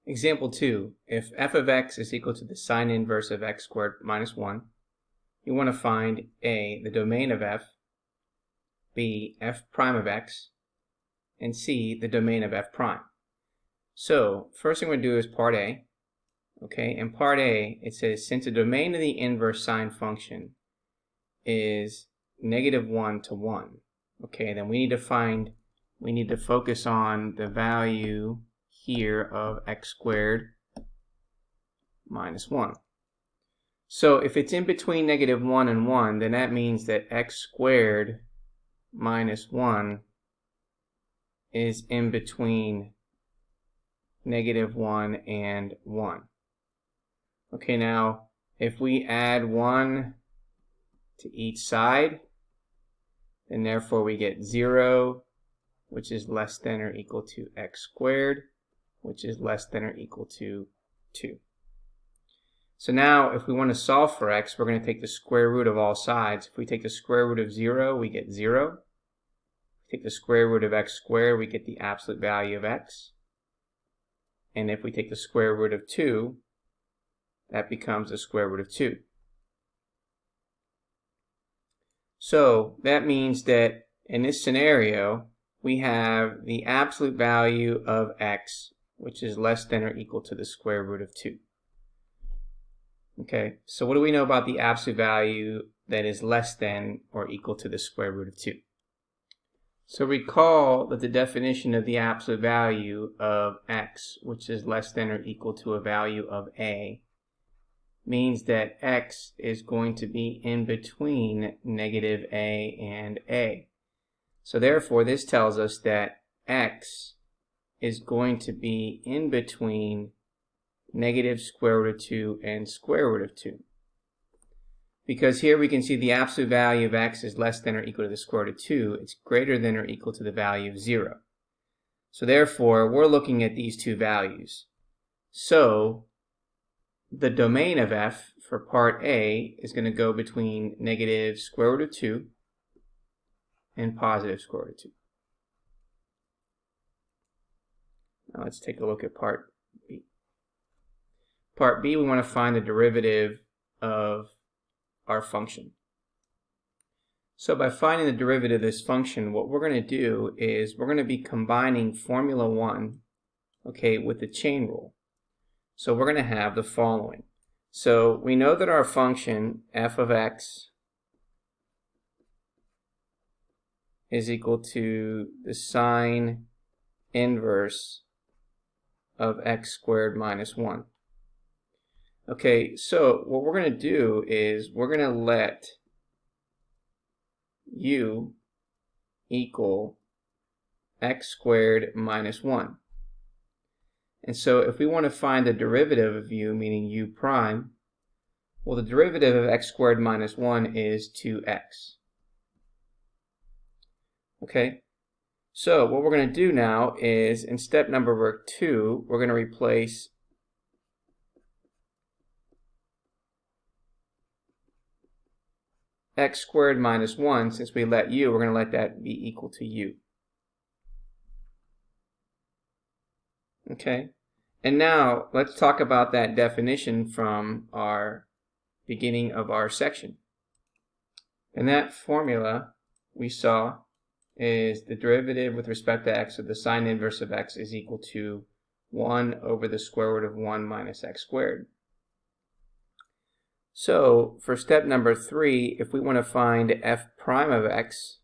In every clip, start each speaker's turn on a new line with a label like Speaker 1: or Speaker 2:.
Speaker 1: Example 2, if f of x is equal to the sine inverse of x squared minus 1, you want to find a, the domain of f, b, f prime of x, and c, the domain of f prime. So first thing we're going to do is part A. Okay, in part A, it says since the domain of the inverse sine function is -1 to 1, okay, then we need to focus on the value here of x squared minus 1. So if it's in between -1 and 1, then that means that x squared minus 1 is in between -1 and 1. Okay, now if we add 1 to each side, then therefore we get 0, which is less than or equal to x squared, which is less than or equal to 2. So now if we want to solve for x, we're going to take the square root of all sides. If we take the square root of 0, we get 0. If we take the square root of x squared, we get the absolute value of x. And if we take the square root of 2, that becomes the square root of 2. So that means that in this scenario, we have the absolute value of x, which is less than or equal to the square root of 2. Okay, so what do we know about the absolute value that is less than or equal to the square root of 2? So recall that the definition of the absolute value of x, which is less than or equal to a value of a, means that x is going to be in between -a and a. So therefore, this tells us that x is going to be in between -square root of 2 and square root of 2. Because here we can see the absolute value of x is less than or equal to the square root of 2. It's greater than or equal to the value of 0. So therefore, we're looking at these two values. So the domain of f for part A is going to go between -square root of 2 and positive square root of 2. Now let's take a look at part B. Part B, we want to find the derivative of our function. So by finding the derivative of this function, what we're going to do is we're going to be combining formula 1, okay, with the chain rule. So we're going to have the following. So we know that our function f of x is equal to the sine inverse of x squared minus 1. Okay, so what we're going to do is we're going to let u equal x squared minus 1. And so if we want to find the derivative of u, meaning u prime, well, the derivative of x squared minus 1 is 2x. Okay, so what we're going to do now is in step number 2, we're going to replace x squared minus 1, since we let u, we're going to let that be equal to u. Okay, and now let's talk about that definition from our beginning of our section. And that formula we saw is the derivative with respect to x of the sine inverse of x is equal to 1 over the square root of 1 minus x squared. So for step number 3, if we want to find f prime of x,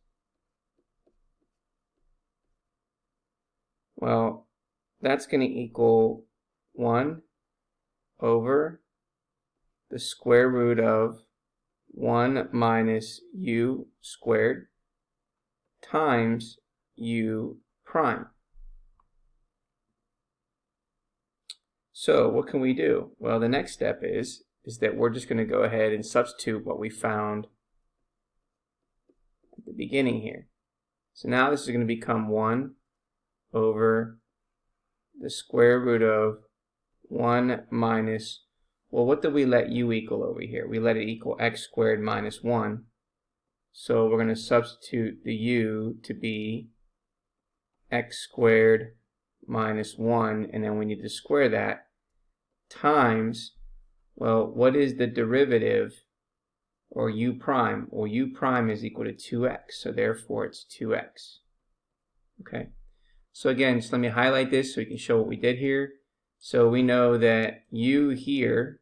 Speaker 1: well, that's going to equal 1 over the square root of 1 minus u squared times u prime. So what can we do? Well, the next step is that we're just going to go ahead and substitute what we found at the beginning here. So now this is going to become 1 over the square root of 1 minus, well, what did we let u equal over here? We let it equal x squared minus 1. So we're going to substitute the u to be x squared minus 1, and then we need to square that, times, well, what is the derivative, or u prime? Well, u prime is equal to 2x, so therefore it's 2x. Okay, so again, just let me highlight this so we can show what we did here. So we know that u here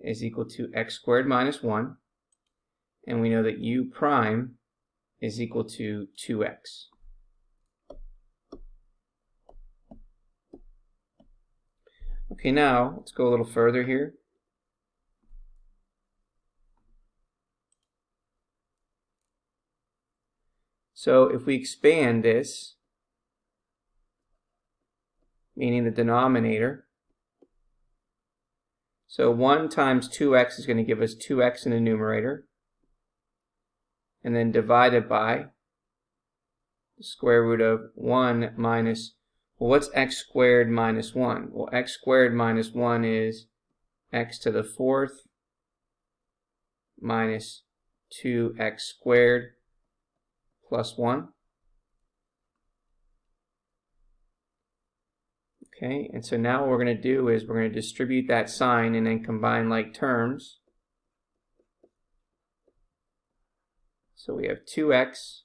Speaker 1: is equal to x squared minus 1, and we know that u prime is equal to 2x. Okay, now let's go a little further here. So if we expand this, meaning the denominator, so 1 times 2x is going to give us 2x in the numerator, and then divided by the square root of 1 minus, well, what's x squared minus 1? Well, x squared minus 1 is x to the 4th minus 2x squared plus 1. Okay, and so now what we're going to do is we're going to distribute that sign and then combine like terms. So we have 2x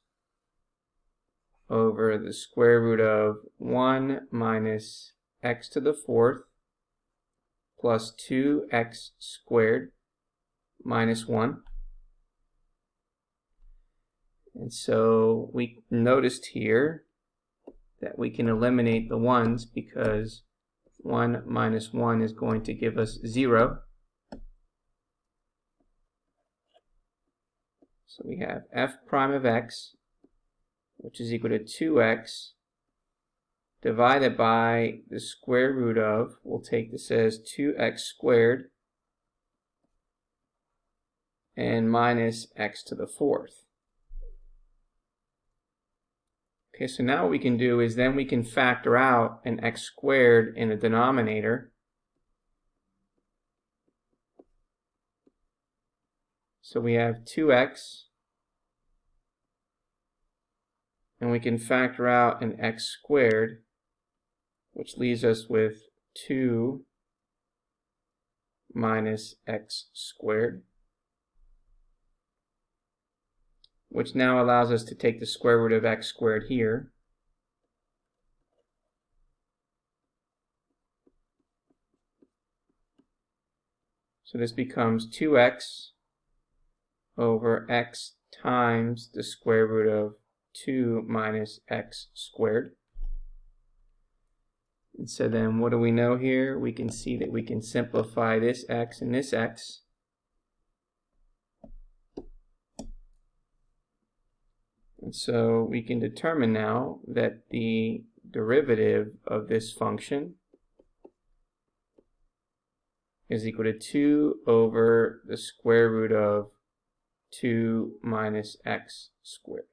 Speaker 1: over the square root of 1 minus x to the 4th plus 2x squared minus 1. And so we noticed here that we can eliminate the 1's because 1 minus 1 is going to give us 0. So we have f prime of x, which is equal to 2x, divided by the square root of, we'll take this as 2x squared, and minus x to the 4th. Okay, so now what we can do is then we can factor out an x squared in the denominator. So we have 2x, and we can factor out an x squared, which leaves us with 2 minus x squared, which now allows us to take the square root of x squared here. So this becomes 2x over x times the square root of 2 minus x squared. And so then what do we know here? We can see that we can simplify this x and this x. And so we can determine now that the derivative of this function is equal to 2 over the square root of 2 minus x squared.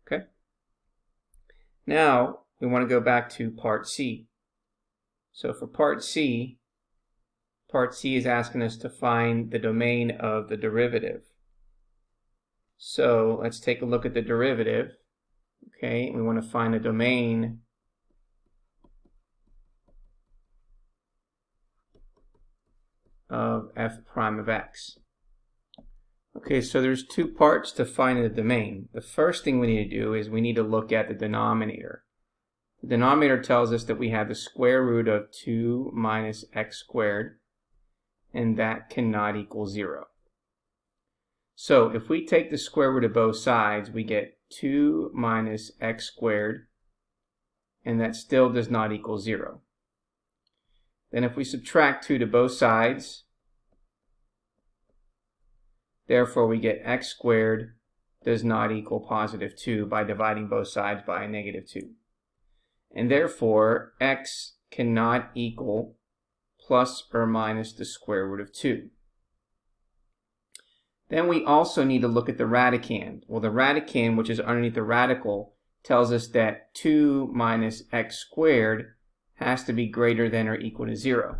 Speaker 1: Okay. Now we want to go back to part C. So for part C is asking us to find the domain of the derivative. So let's take a look at the derivative. Okay, we want to find the domain of f prime of x. Okay, so there's two parts to find the domain. The first thing we need to do is we need to look at the denominator. The denominator tells us that we have the square root of 2 minus x squared, and that cannot equal 0. So if we take the square root of both sides, we get 2 minus x squared, and that still does not equal 0. Then if we subtract 2 to both sides, therefore we get x squared does not equal positive 2 by dividing both sides by a negative 2. And therefore x cannot equal plus or minus the square root of 2. Then we also need to look at the radicand. Well, the radicand, which is underneath the radical, tells us that 2 minus x squared has to be greater than or equal to 0.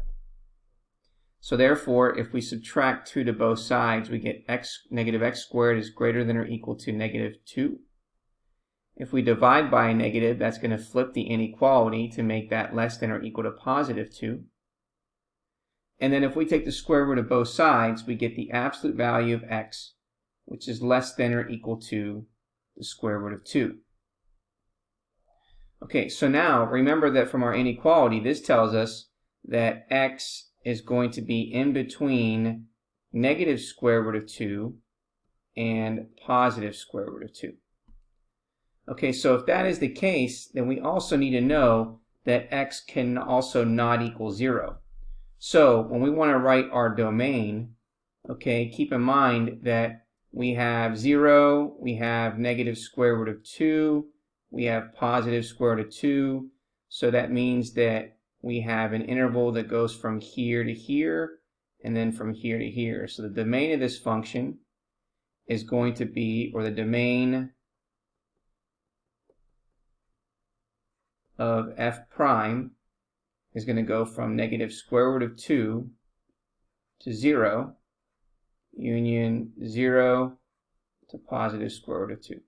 Speaker 1: So therefore, if we subtract 2 to both sides, we get negative x squared is greater than or equal to negative 2. If we divide by a negative, that's going to flip the inequality to make that less than or equal to positive 2. And then if we take the square root of both sides, we get the absolute value of x, which is less than or equal to the square root of 2. Okay, so now remember that from our inequality, this tells us that x is going to be in between negative square root of 2 and positive square root of 2. Okay, so if that is the case, then we also need to know that x can also not equal 0. So when we want to write our domain, okay, keep in mind that we have 0, we have negative square root of 2, we have positive square root of 2. So that means that we have an interval that goes from here to here and then from here to here. So the domain of this function is going to be, or the domain of f prime is going to go from negative square root of 2 to 0, union 0 to positive square root of 2.